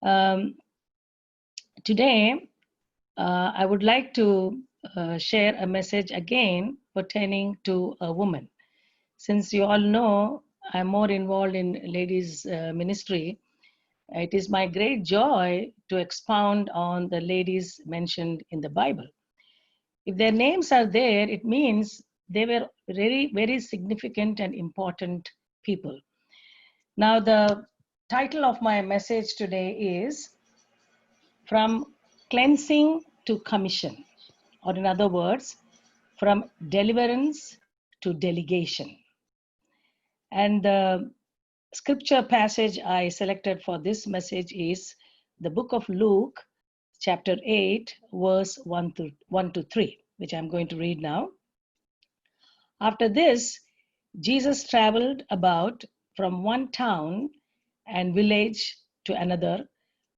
Um, Today, I would like to share a message again pertaining to a woman. Since you all know I'm more involved in ladies' ministry, it is my great joy to expound on the ladies mentioned in the Bible. If their names are there, it means they were very, very significant and important people. Now, the title of my message today is From Cleansing to Commission, or in other words, from deliverance to delegation. And the scripture passage I selected for this message is the book of Luke, chapter 8, verse 1 to 3, which I'm going to read now. After this, Jesus traveled about from one town and village to another,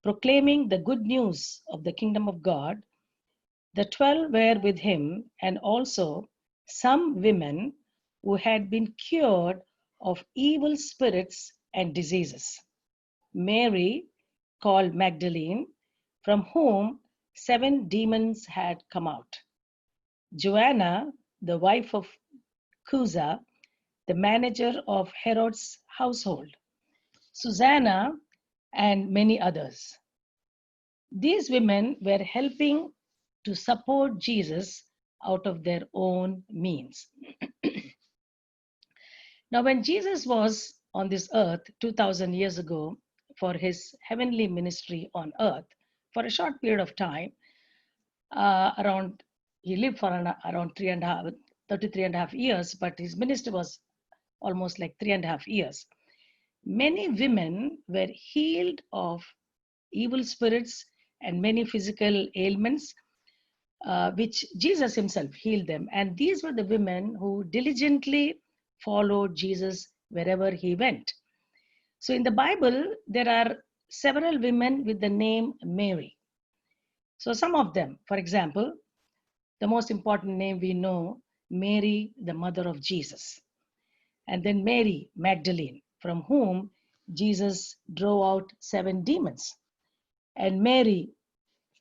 proclaiming the good news of the kingdom of God. The 12 were with him, and also some women who had been cured of evil spirits and diseases. Mary, called Magdalene, from whom 7 demons had come out. Joanna, the wife of Chuza, the manager of Herod's household. Susanna, and many others. These women were helping to support Jesus out of their own means. Now, when Jesus was on this earth 2000 years ago for his heavenly ministry on earth for a short period of time, he lived for around 33 and a half years, but his ministry was almost like 3.5 years. Many women were healed of evil spirits and many physical ailments, which Jesus himself healed them. And these were the women who diligently followed Jesus wherever he went. So in the Bible, there are several women with the name Mary. So some of them, for example, the most important name we know, Mary, the mother of Jesus. And then Mary Magdalene, from whom Jesus drove out 7 demons. And Mary,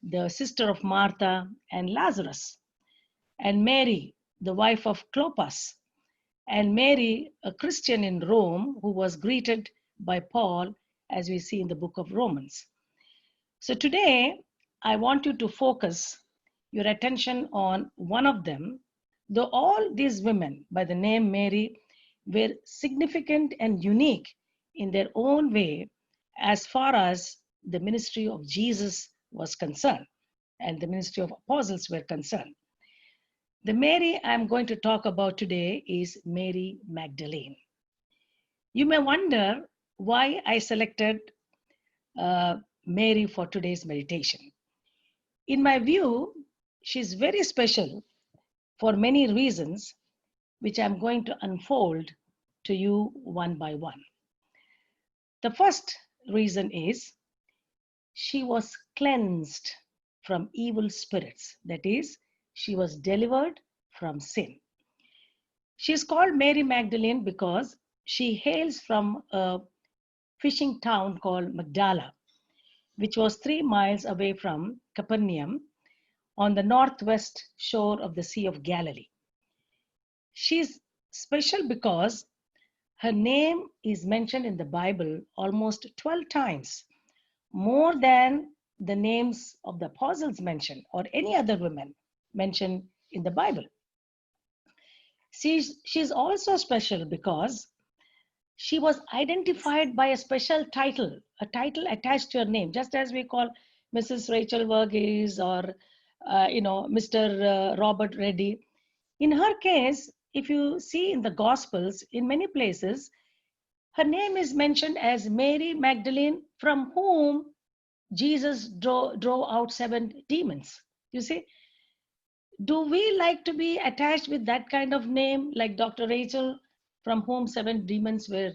the sister of Martha and Lazarus. And Mary, the wife of Clopas. And Mary, a Christian in Rome, who was greeted by Paul, as we see in the book of Romans. So today, I want you to focus your attention on one of them, though all these women by the name Mary were significant and unique in their own way as far as the ministry of Jesus was concerned and the ministry of apostles were concerned. The Mary I'm going to talk about today is Mary Magdalene. You may wonder why I selected Mary for today's meditation. In my view, she's very special for many reasons, which I'm going to unfold to you one by one. The first reason is she was cleansed from evil spirits. That is, she was delivered from sin. She is called Mary Magdalene because she hails from a fishing town called Magdala, which was 3 miles away from Capernaum on the northwest shore of the Sea of Galilee. She is special because her name is mentioned in the Bible almost 12 times, more than the names of the apostles mentioned or any other women mentioned in the Bible. She's also special because she was identified by a special title, a title attached to her name, just as we call Mrs. Rachel Verghese or Mr. Robert Reddy. In her case, if you see in the Gospels, in many places, her name is mentioned as Mary Magdalene, from whom Jesus drove out 7 demons. You see, do we like to be attached with that kind of name, like Dr. Rachel, from whom 7 demons were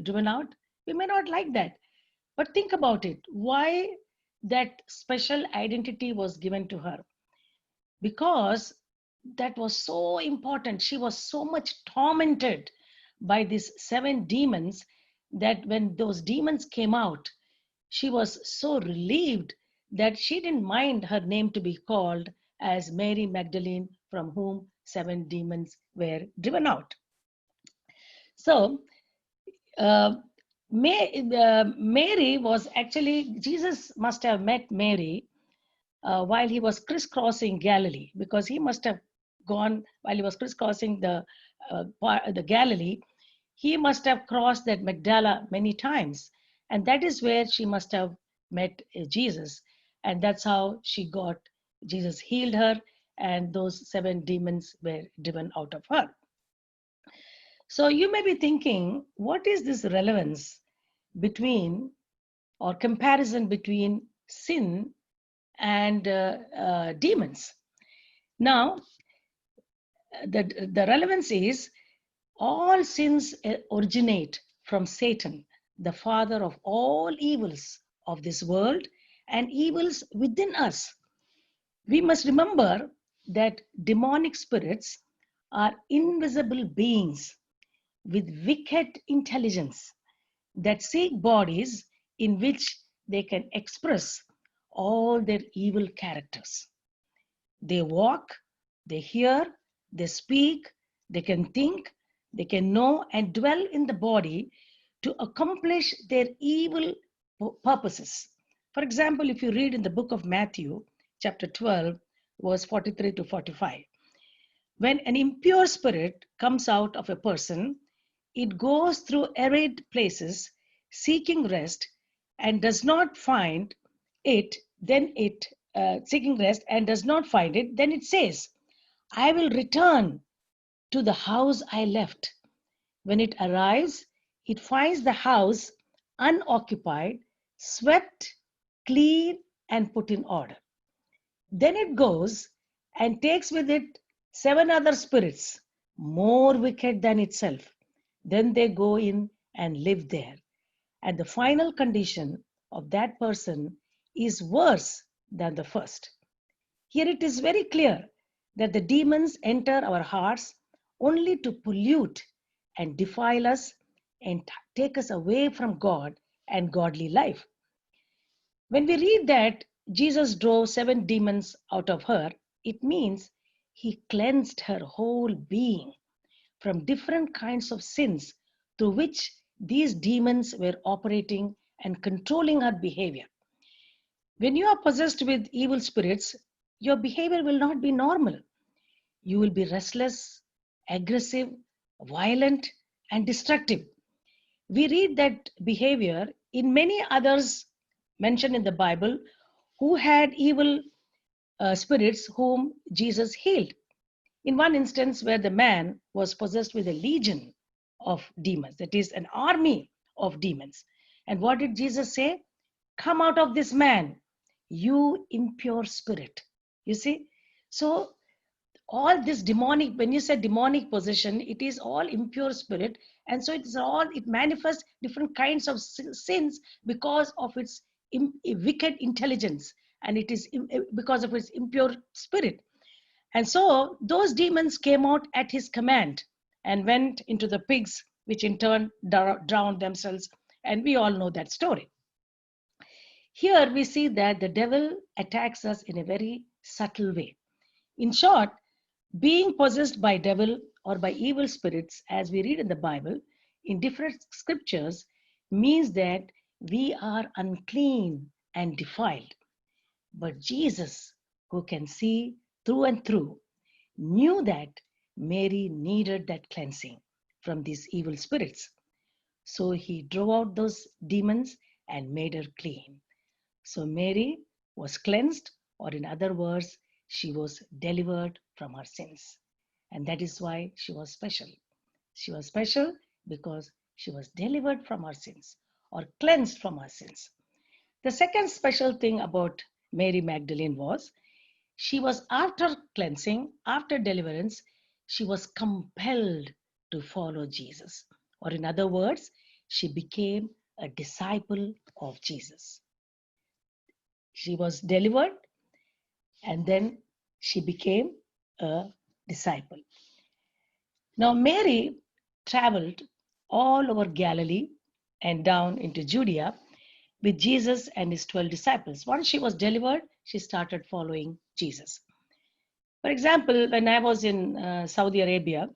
driven out? We may not like that. But think about it. Why that special identity was given to her? Because that was so important. She was so much tormented by these 7 demons that when those demons came out, She was so relieved that she didn't mind her name to be called as Mary Magdalene, from whom 7 demons were driven out. So, uh, Mary was actually, Jesus must have met Mary while he was crisscrossing Galilee, because he must have gone while he was crisscrossing the Galilee. He must have crossed that Magdala many times, and that is where she must have met Jesus, and that's how she got Jesus healed her, and those 7 demons were driven out of her. So you may be thinking, what is this relevance between or comparison between sin and demons? Now, the relevance is all sins originate from Satan, the father of all evils of this world and evils within us. We must remember that demonic spirits are invisible beings with wicked intelligence that seek bodies in which they can express all their evil characters. They walk, they hear, they speak, they can think, they can know and dwell in the body to accomplish their evil purposes. For example, if you read in the book of Matthew, chapter 12, verse 43 to 45, when an impure spirit comes out of a person, it goes through arid places seeking rest and does not find it, then it seeking rest and does not find it, then it says, I will return to the house I left. When it arrives, it finds the house unoccupied, swept, clean, and put in order. Then it goes and takes with it 7 other spirits, more wicked than itself. Then they go in and live there. And the final condition of that person is worse than the first. Here it is very clear that the demons enter our hearts only to pollute and defile us and take us away from God and godly life. When we read that Jesus drove 7 demons out of her, it means he cleansed her whole being from different kinds of sins through which these demons were operating and controlling her behavior. When you are possessed with evil spirits, your behavior will not be normal. You will be restless, aggressive, violent, and destructive. We read that behavior in many others mentioned in the Bible who had evil spirits whom Jesus healed. In one instance, where the man was possessed with a legion of demons, that is, an army of demons. And what did Jesus say? Come out of this man, you impure spirit. You see? So, all this demonic, when you say demonic possession, it is all impure spirit. And so it manifests different kinds of sins because of its wicked intelligence, and it is because of its impure spirit. And so those demons came out at his command and went into the pigs, which in turn drowned themselves. And we all know that story. Here we see that the devil attacks us in a very subtle way. In short, being possessed by devil or by evil spirits, as we read in the Bible, in different scriptures, means that we are unclean and defiled. But Jesus, who can see through and through, knew that Mary needed that cleansing from these evil spirits. So he drove out those demons and made her clean. So Mary was cleansed, or in other words, she was delivered from her sins. And that is why she was special. She was special because she was delivered from her sins or cleansed from her sins. The second special thing about Mary Magdalene was she was, after cleansing, after deliverance, she was compelled to follow Jesus. Or in other words, she became a disciple of Jesus. She was delivered and then she became a disciple. Now, Mary traveled all over Galilee and down into Judea, with Jesus and his 12 disciples. Once she was delivered, she started following Jesus. For example, when I was in Saudi Arabia,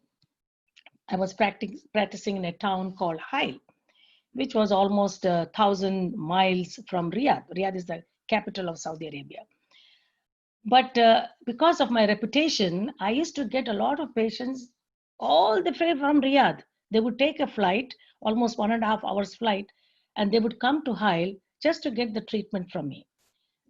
I was practicing in a town called Hail, which was almost 1,000 miles from Riyadh. Riyadh is the capital of Saudi Arabia. But because of my reputation, I used to get a lot of patients all the way from Riyadh. They would take a flight, almost 1.5 hours flight, and they would come to Hail just to get the treatment from me.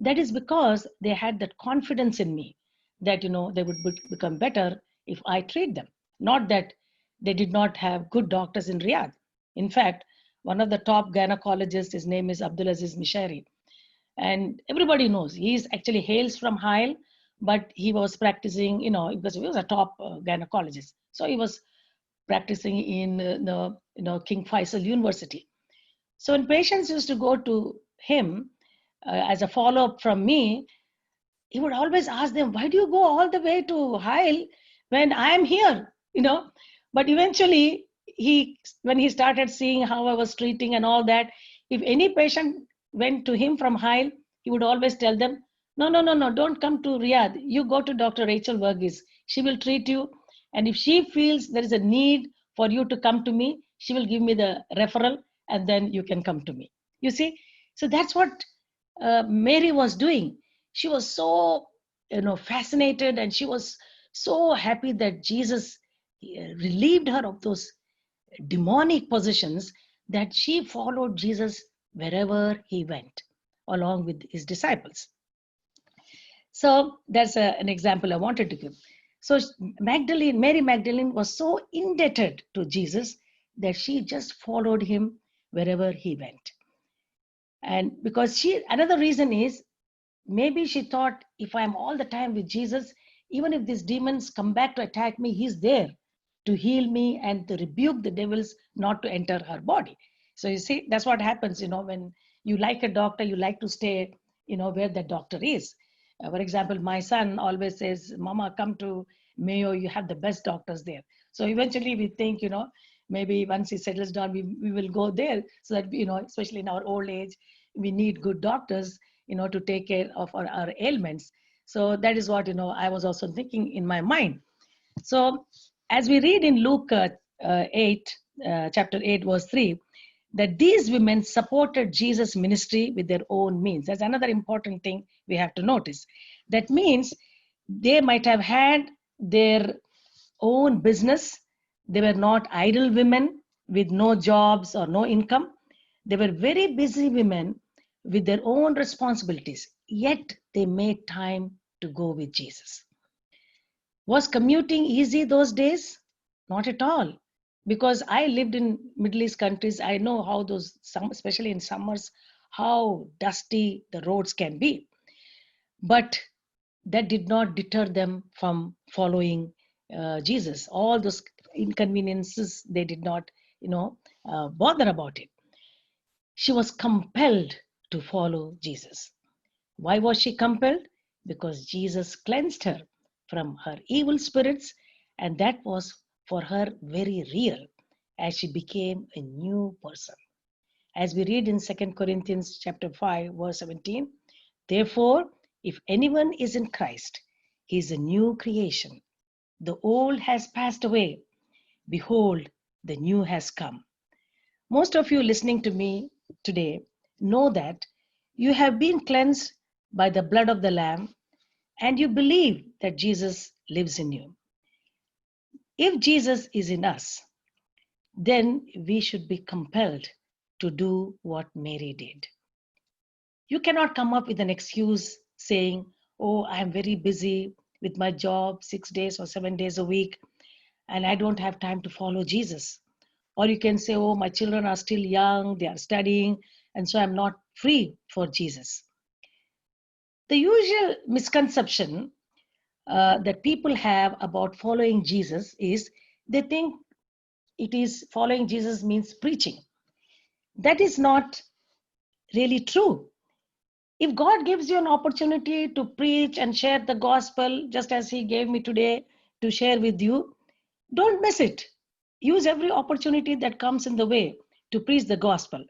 That is because they had that confidence in me that they would become better if I treat them. Not that they did not have good doctors in Riyadh. In fact, one of the top gynecologists, his name is Abdulaziz Mishari, and everybody knows he's actually hails from Hail, but he was practicing, because he was a top gynecologist. So he was practicing in the King Faisal University. So when patients used to go to him as a follow-up from me, he would always ask them, why do you go all the way to Hail when I am here? But eventually when he started seeing how I was treating and all that, if any patient went to him from Hail, he would always tell them, no, no, no, no, don't come to Riyadh. You go to Dr. Rachel Verghese. She will treat you. And if she feels there is a need for you to come to me, she will give me the referral and then you can come to me. You see? So that's what Mary was doing. She was so fascinated, and she was so happy that Jesus relieved her of those demonic possessions, that she followed Jesus wherever he went along with his disciples. So that's an example I wanted to give. So Mary Magdalene was so indebted to Jesus that she just followed him wherever he went. And because another reason is, maybe she thought, if I'm all the time with Jesus, even if these demons come back to attack me, he's there to heal me and to rebuke the devils not to enter her body. So you see, that's what happens, when you like a doctor, you like to stay, where the doctor is. For example, my son always says, Mama, come to Mayo, you have the best doctors there. So eventually we think, maybe once he settles down, we will go there, so that, especially in our old age, we need good doctors, to take care of our ailments. So that is what, I was also thinking in my mind. So as we read in Luke chapter 8, verse 3, that these women supported Jesus' ministry with their own means. That's another important thing we have to notice. That means they might have had their own business. They were not idle women with no jobs or no income. They were very busy women with their own responsibilities, yet they made time to go with Jesus. Was commuting easy those days? Not at all. Because I lived in Middle East countries, I know how especially in summers, how dusty the roads can be. But that did not deter them from following Jesus. All those inconveniences, they did not, bother about it. She was compelled to follow Jesus. Why was she compelled? Because Jesus cleansed her from her evil spirits, and that was for her very real, as she became a new person. As we read in 2 Corinthians chapter 5, verse 17, therefore, if anyone is in Christ, he is a new creation. The old has passed away. Behold, the new has come. Most of you listening to me today know that you have been cleansed by the blood of the Lamb, and you believe that Jesus lives in you. If Jesus is in us, then we should be compelled to do what Mary did. You cannot come up with an excuse saying, oh, I am very busy with my job 6 days or 7 days a week, and I don't have time to follow Jesus. Or you can say, oh, my children are still young, they are studying, and so I'm not free for Jesus. The usual misconception that people have about following Jesus is they think following Jesus means preaching. That is not really true. If God gives you an opportunity to preach and share the gospel, just as he gave me today to share with you, don't miss it. Use every opportunity that comes in the way to preach the gospel.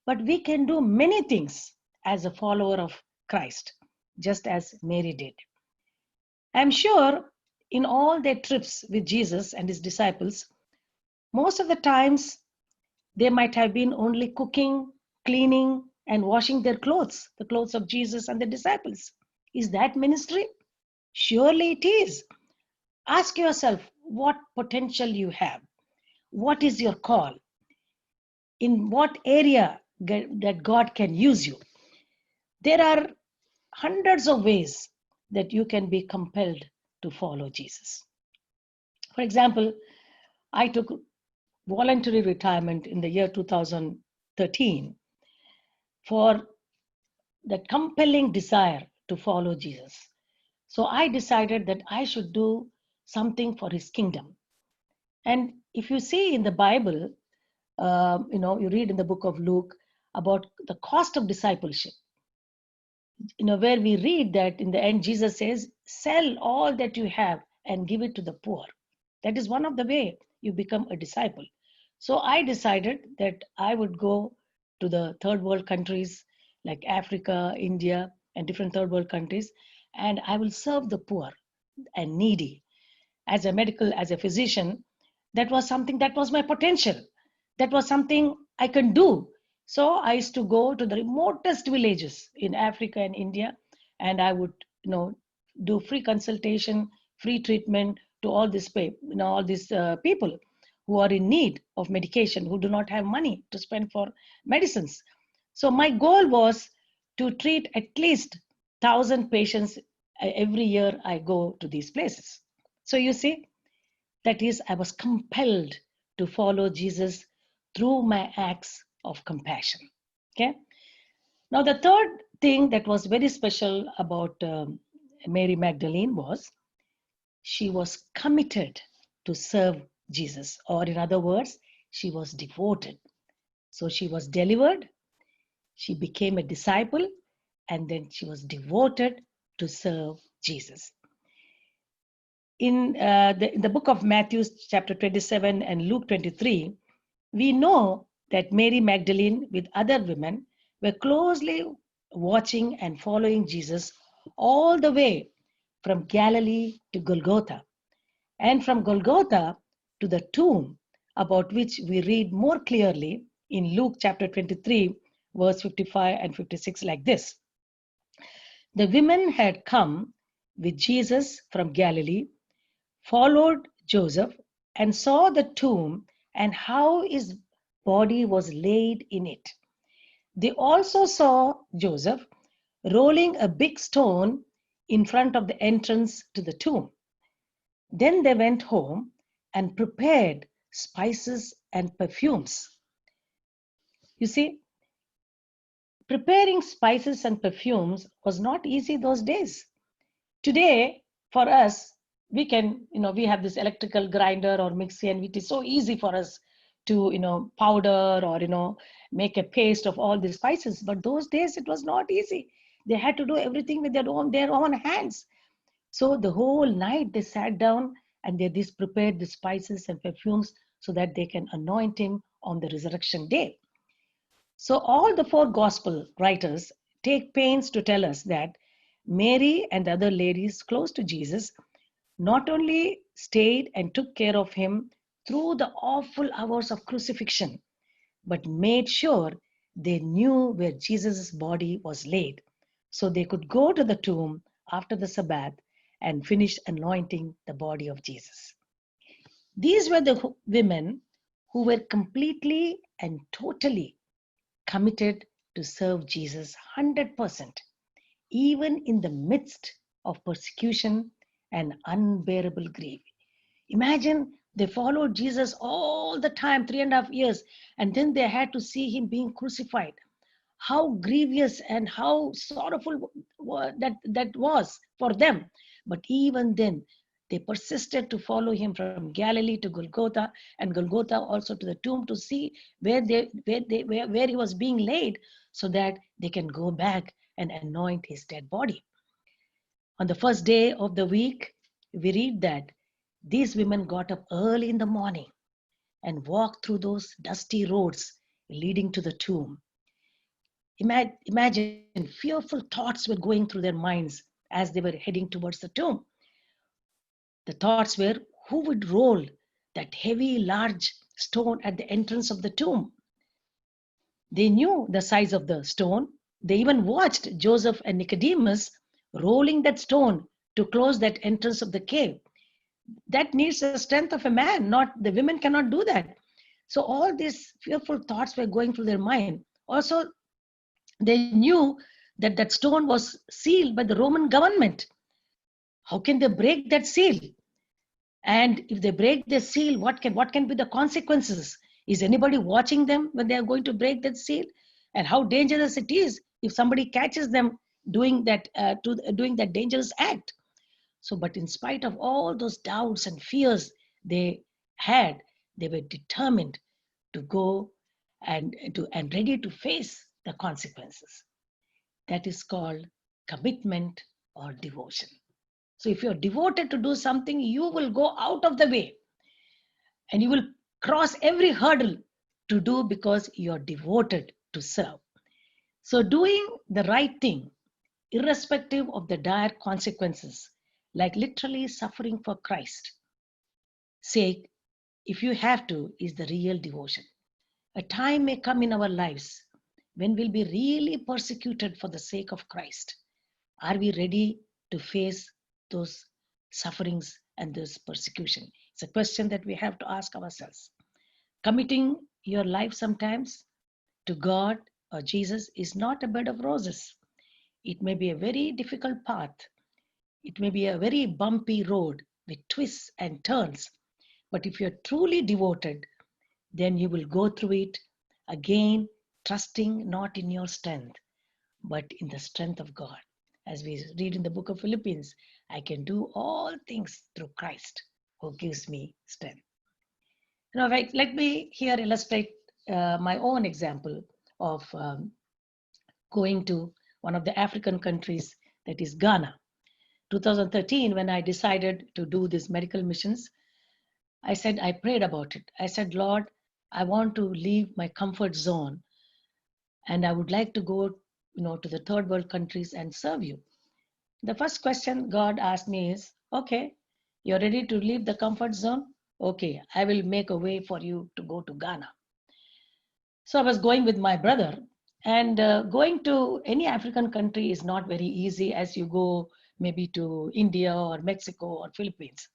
But we can do many things as a follower of Christ, just as Mary did. I'm sure in all their trips with Jesus and his disciples, most of the times they might have been only cooking, cleaning, and washing their clothes, the clothes of Jesus and the disciples. Is that ministry? Surely it is. Ask yourself what potential you have. What is your call? In what area that God can use you? There are hundreds of ways that you can be compelled to follow Jesus. For example, I took voluntary retirement in the year 2013 for that compelling desire to follow Jesus. So I decided that I should do something for his kingdom. And if you see in the Bible, you read in the book of Luke about the cost of discipleship, where we read that in the end, Jesus says, sell all that you have and give it to the poor. That is one of the way you become a disciple. So I decided that I would go to the third world countries like Africa, India, and different third world countries, and I will serve the poor and needy. As a physician, that was something that was my potential. That was something I can do. So I used to go to the remotest villages in Africa and India, and I would, do free consultation, free treatment to all these people who are in need of medication, who do not have money to spend for medicines. So my goal was to treat at least 1,000 patients every year I go to these places. So you see, that is, I was compelled to follow Jesus through my acts of compassion. Okay. Now, the third thing that was very special about Mary Magdalene was she was committed to serve Jesus, or in other words, she was devoted. So she was delivered, she became a disciple, and then she was devoted to serve Jesus. In the book of Matthew, chapter 27 and Luke 23, we know that Mary Magdalene with other women were closely watching and following Jesus all the way from Galilee to Golgotha, and from Golgotha to the tomb, about which we read more clearly in Luke chapter 23, verse 55 and 56, like this. The women had come with Jesus from Galilee, followed Joseph, and saw the tomb and how his body was laid in it. They also saw Joseph rolling a big stone in front of the entrance to the tomb. Then they went home and prepared spices and perfumes. You see, preparing spices and perfumes was not easy those days. Today, for us, we have this electrical grinder or mixie, and it is so easy for us to, powder or, make a paste of all these spices. But those days, it was not easy. They had to do everything with their own hands. So the whole night they sat down and they prepared the spices and perfumes so that they can anoint him on the resurrection day. So all the four gospel writers take pains to tell us that Mary and the other ladies close to Jesus not only stayed and took care of him through the awful hours of crucifixion, but made sure they knew where Jesus' body was laid, so they could go to the tomb after the Sabbath and finish anointing the body of Jesus. These were the women who were completely and totally committed to serve Jesus 100%, even in the midst of persecution and unbearable grief. Imagine they followed Jesus all the time, 3.5 years, and then they had to see him being crucified. How grievous and how sorrowful that was for them. But even then, they persisted to follow him from Galilee to Golgotha, and Golgotha also to the tomb to see where he was being laid, so that they can go back and anoint his dead body. On the first day of the week, we read that these women got up early in the morning and walked through those dusty roads leading to the tomb. Imagine fearful thoughts were going through their minds as they were heading towards the tomb. The thoughts were, who would roll that heavy, large stone at the entrance of the tomb? They knew the size of the stone. They even watched Joseph and Nicodemus rolling that stone to close that entrance of the cave. That needs the strength of a man, not the women cannot do that. So all these fearful thoughts were going through their mind. Also, they knew that that stone was sealed by the Roman government. How can they break that seal? And if they break the seal, what can be the consequences? Is anybody watching them when they are going to break that seal? And how dangerous it is if somebody catches them doing doing that dangerous act. So, but in spite of all those doubts and fears they had, they were determined to go and ready to face the consequences. That is called commitment or devotion. So if you're devoted to do something, you will go out of the way and you will cross every hurdle to do because you're devoted to serve. So doing the right thing, irrespective of the dire consequences, like literally suffering for Christ's sake, if you have to, is the real devotion. A time may come in our lives when we'll be really persecuted for the sake of Christ. Are we ready to face those sufferings and this persecution? It's a question that we have to ask ourselves. Committing your life sometimes to God or Jesus is not a bed of roses. It may be a very difficult path. It may be a very bumpy road with twists and turns. But if you're truly devoted, then you will go through it again, trusting not in your strength, but in the strength of God. As we read in the book of Philippians, I can do all things through Christ who gives me strength. Now, let me here illustrate my own example of going to one of the African countries, that is Ghana. 2013, when I decided to do these medical missions, I prayed about it. I said, Lord, I want to leave my comfort zone and I would like to go, to the third world countries and serve you. The first question God asked me is, okay, you're ready to leave the comfort zone? Okay, I will make a way for you to go to Ghana. So I was going with my brother, and going to any African country is not very easy as you go maybe to India or Mexico or Philippines.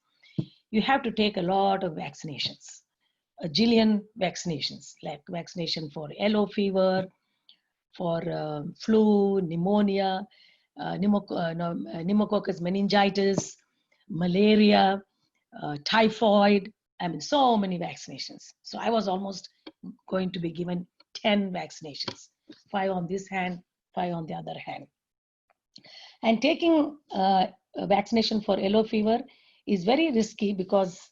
You have to take a lot of vaccinations, a jillion vaccinations, like vaccination for yellow fever, for flu, pneumonia, pneumococcus meningitis, malaria, typhoid. I mean, so many vaccinations. So I was almost going to be given 10 vaccinations, 5 on this hand, 5 on the other hand. And taking a vaccination for yellow fever is very risky because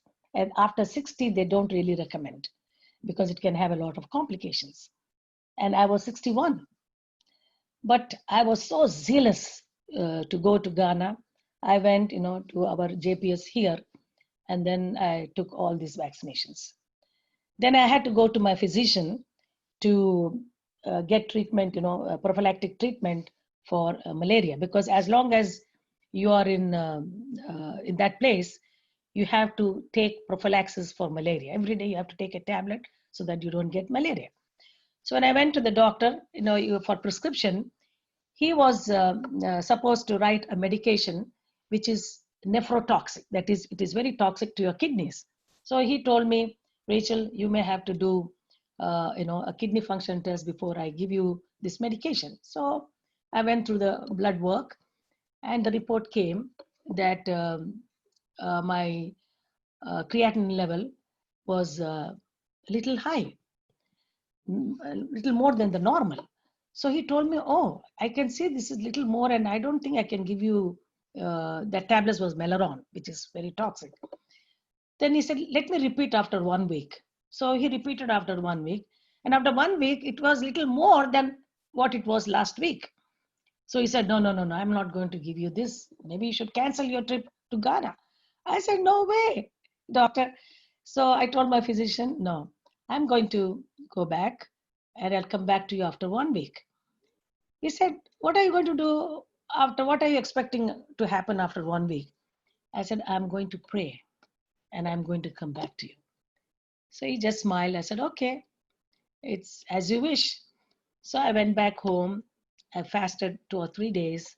after 60, they don't really recommend because it can have a lot of complications. And I was 61. But I was so zealous to go to Ghana. I went, to our JPS here, and then I took all these vaccinations. Then I had to go to my physician to get treatment, prophylactic treatment for malaria, because as long as you are in that place, you have to take prophylaxis for malaria. Every day you have to take a tablet so that you don't get malaria. So when I went to the doctor, for prescription, he was supposed to write a medication which is nephrotoxic. That is, it is very toxic to your kidneys. So he told me, Rachel, you may have to do, a kidney function test before I give you this medication. So I went through the blood work, and the report came that my creatinine level was a little high, a little more than the normal. So he told me, oh, I can see this is little more, and I don't think I can give you, that tablets was Melaron, which is very toxic. Then he said, let me repeat after 1 week. So he repeated after 1 week. And after 1 week, it was little more than what it was last week. So he said, no, I'm not going to give you this. Maybe you should cancel your trip to Ghana. I said, no way, doctor. So I told my physician, no, I'm going to go back and I'll come back to you after 1 week. He said, what are you going to do after? What are you expecting to happen after 1 week? I said, I'm going to pray and I'm going to come back to you. So he just smiled. I said, okay, it's as you wish. So I went back home. I fasted 2 or 3 days.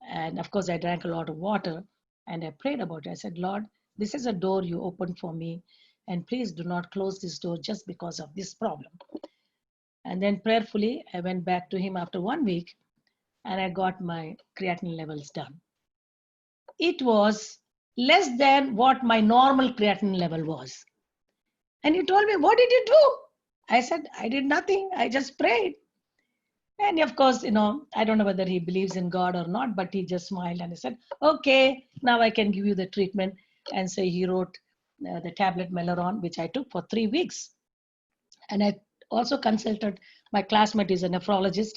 And of course, I drank a lot of water and I prayed about it. I said, Lord, this is a door you opened for me. And please do not close this door just because of this problem. And then prayerfully, I went back to him after 1 week and I got my creatinine levels done. It was less than what my normal creatinine level was. And he told me, what did you do? I said, I did nothing. I just prayed. And of course, I don't know whether he believes in God or not, but he just smiled and he said, okay, now I can give you the treatment. And so he wrote the tablet Melaron, which I took for 3 weeks. And I also consulted my classmate, is a nephrologist,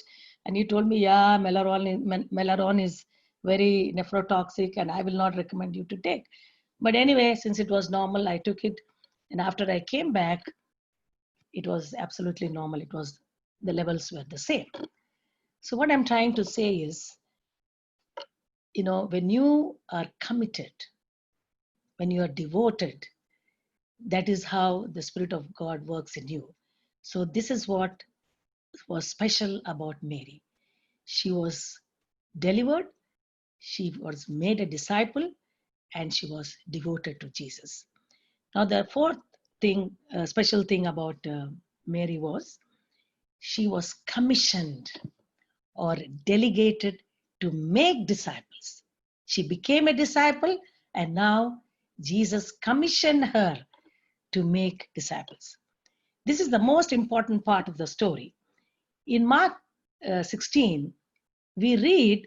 and he told me, yeah, Melaron is very nephrotoxic and I will not recommend you to take. But anyway, since it was normal, I took it. And after I came back, it was absolutely normal. The levels were the same. So what I'm trying to say is, when you are committed, when you are devoted, that is how the Spirit of God works in you. So this is what was special about Mary. She was delivered, she was made a disciple, and she was devoted to Jesus. Now, the fourth thing, special thing about Mary was she was commissioned or delegated to make disciples. She became a disciple, and now Jesus commissioned her to make disciples. This is the most important part of the story. In Mark 16, we read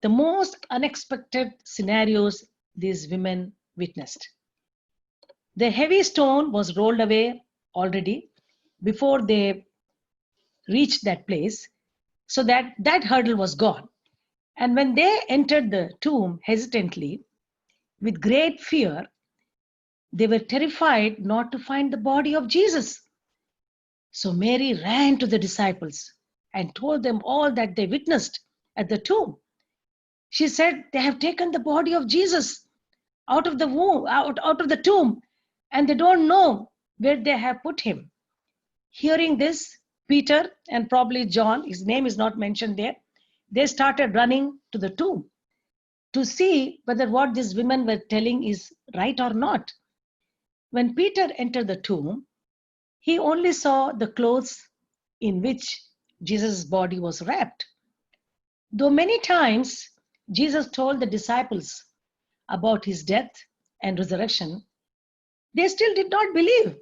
the most unexpected scenarios these women witnessed. The heavy stone was rolled away already before they reached that place, so that hurdle was gone. And when they entered the tomb hesitantly, with great fear, they were terrified not to find the body of Jesus. So Mary ran to the disciples and told them all that they witnessed at the tomb. She said, they have taken the body of Jesus out of the womb, out of the tomb, and they don't know where they have put him. Hearing this, Peter and probably John, his name is not mentioned there, they started running to the tomb to see whether what these women were telling is right or not. When Peter entered the tomb, he only saw the clothes in which Jesus' body was wrapped. Though many times Jesus told the disciples about his death and resurrection, they still did not believe.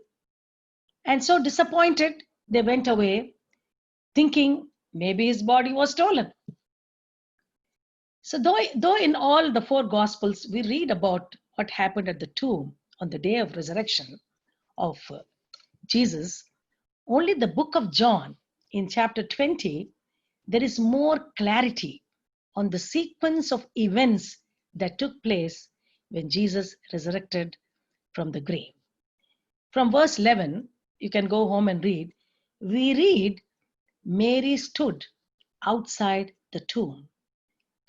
And so disappointed, they went away, thinking maybe his body was stolen. So though in all the four Gospels, we read about what happened at the tomb on the day of resurrection of Jesus, only the book of John in chapter 20, there is more clarity on the sequence of events that took place when Jesus resurrected from the grave. From verse 11, you can go home and read, we read, Mary stood outside the tomb,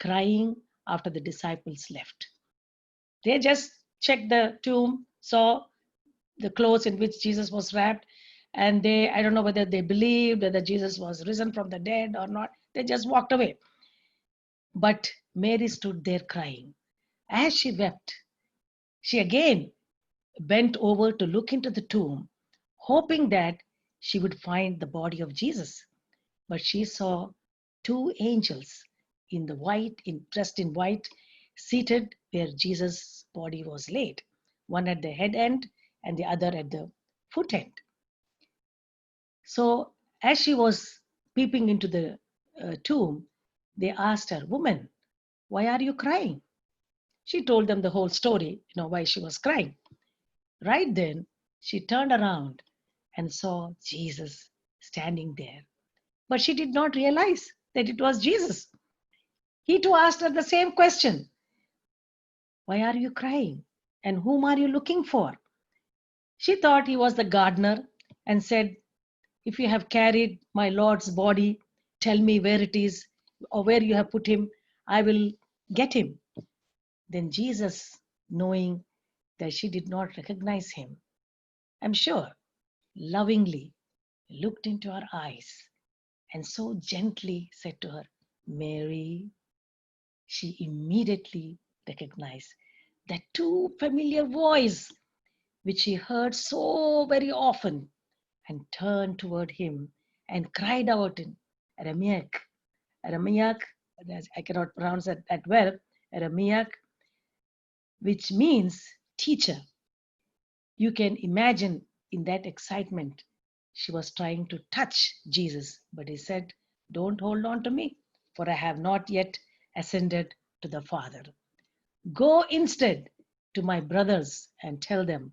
crying after the disciples left. They just checked the tomb, saw the clothes in which Jesus was wrapped, and I don't know whether they believed whether Jesus was risen from the dead or not. They just walked away. But Mary stood there crying. As she wept, she again bent over to look into the tomb, hoping that she would find the body of Jesus. But she saw two angels dressed in white, seated where Jesus' body was laid, one at the head end and the other at the foot end. So as she was peeping into the tomb, they asked her, woman, why are you crying? She told them the whole story, why she was crying. Right then, she turned around and saw Jesus standing there. But she did not realize that it was Jesus. He too asked her the same question. Why are you crying? And whom are you looking for? She thought he was the gardener and said, if you have carried my Lord's body, tell me where it is or where you have put him, I will get him. Then Jesus, knowing that she did not recognize him, I'm sure, lovingly looked into her eyes and so gently said to her, Mary. She immediately recognized that too familiar voice which she heard so very often, and turned toward him and cried out in Aramaic. Aramaic, I cannot pronounce that well, Aramaic, which means teacher. You can imagine in that excitement, she was trying to touch Jesus, but he said, Don't hold on to me, for I have not yet ascended to the Father. Go instead to my brothers and tell them,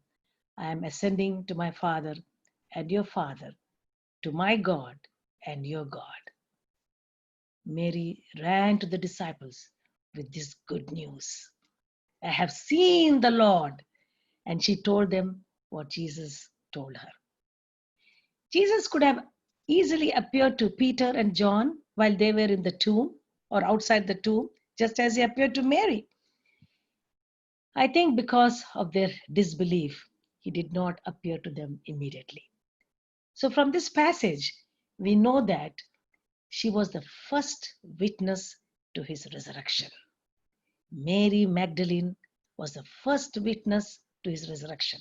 I am ascending to my Father and your Father, to my God and your God. Mary ran to the disciples with this good news. I have seen the Lord. And she told them what Jesus told her. Jesus could have easily appeared to Peter and John while they were in the tomb or outside the tomb, just as he appeared to Mary. I think because of their disbelief, he did not appear to them immediately. So from this passage, we know that she was the first witness to his resurrection. Mary Magdalene was the first witness to his resurrection.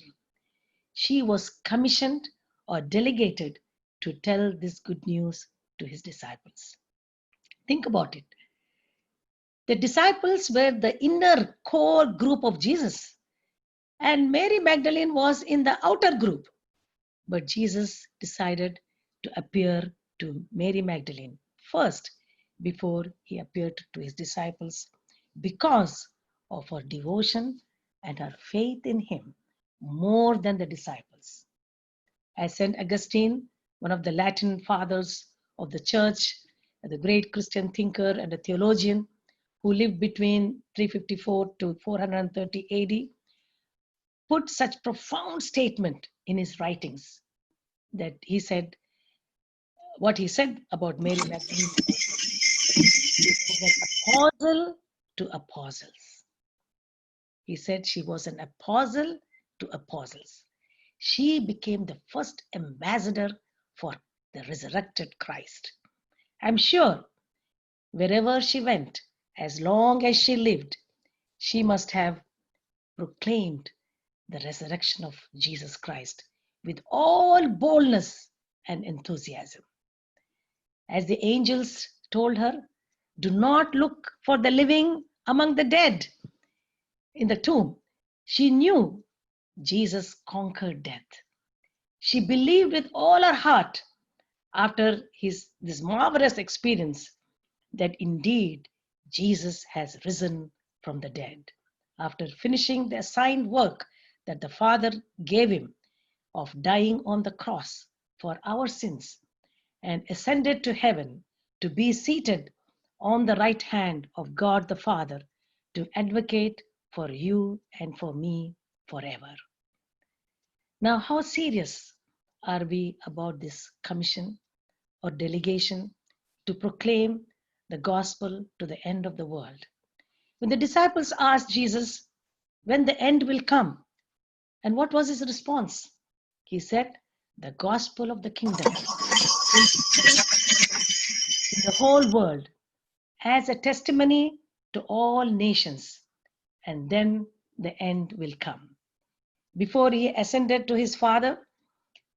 She was commissioned or delegated to tell this good news to his disciples. Think about it. The disciples were the inner core group of Jesus, and Mary Magdalene was in the outer group. But Jesus decided to appear to Mary Magdalene first before he appeared to his disciples because of her devotion and her faith in him more than the disciples. As St. Augustine, one of the Latin fathers of the church, the great Christian thinker and a theologian who lived between 354 to 430 AD, put such profound statement in his writings that he said, what he said about Mary Magdalene, she was an apostle to apostles. He said she was an apostle to apostles. She became the first ambassador for the resurrected Christ. I'm sure wherever she went, as long as she lived, she must have proclaimed the resurrection of Jesus Christ with all boldness and enthusiasm. As the angels told her, do not look for the living among the dead in the tomb. She knew Jesus conquered death. She believed with all her heart after this marvelous experience that indeed Jesus has risen from the dead. After finishing the assigned work that the Father gave him of dying on the cross for our sins and ascended to heaven to be seated on the right hand of God the Father to advocate for you and for me forever. Now, how serious are we about this commission or delegation to proclaim the gospel to the end of the world? When the disciples asked Jesus when the end will come, and what was his response? He said, the gospel of the kingdom will spread in the whole world as a testimony to all nations, and then the end will come. Before he ascended to his Father,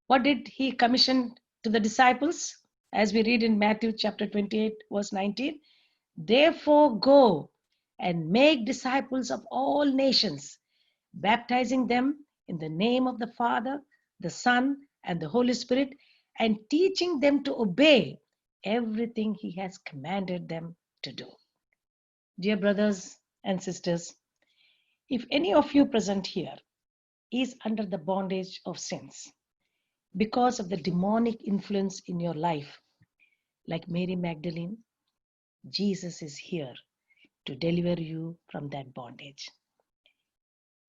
what did he commission to the disciples? As we read in Matthew chapter 28, verse 19, therefore go and make disciples of all nations, baptizing them in the name of the Father, the Son, and the Holy Spirit, and teaching them to obey everything he has commanded them to do. Dear brothers and sisters, if any of you present here is under the bondage of sins because of the demonic influence in your life, like Mary Magdalene, Jesus is here to deliver you from that bondage.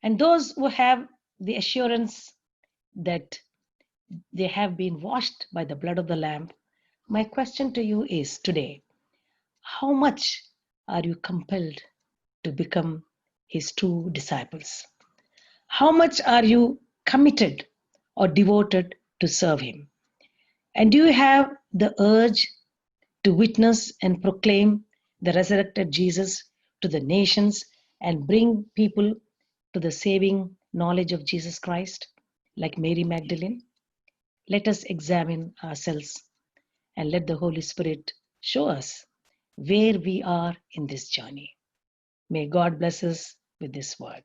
And those who have the assurance that they have been washed by the blood of the Lamb, my question to you is today, how much are you compelled to become his true disciples? How much are you committed or devoted to serve him? And do you have the urge to witness and proclaim the resurrected Jesus to the nations and bring people to the saving knowledge of Jesus Christ, like Mary Magdalene? Let us examine ourselves and let the Holy Spirit show us where we are in this journey. May God bless us with this word.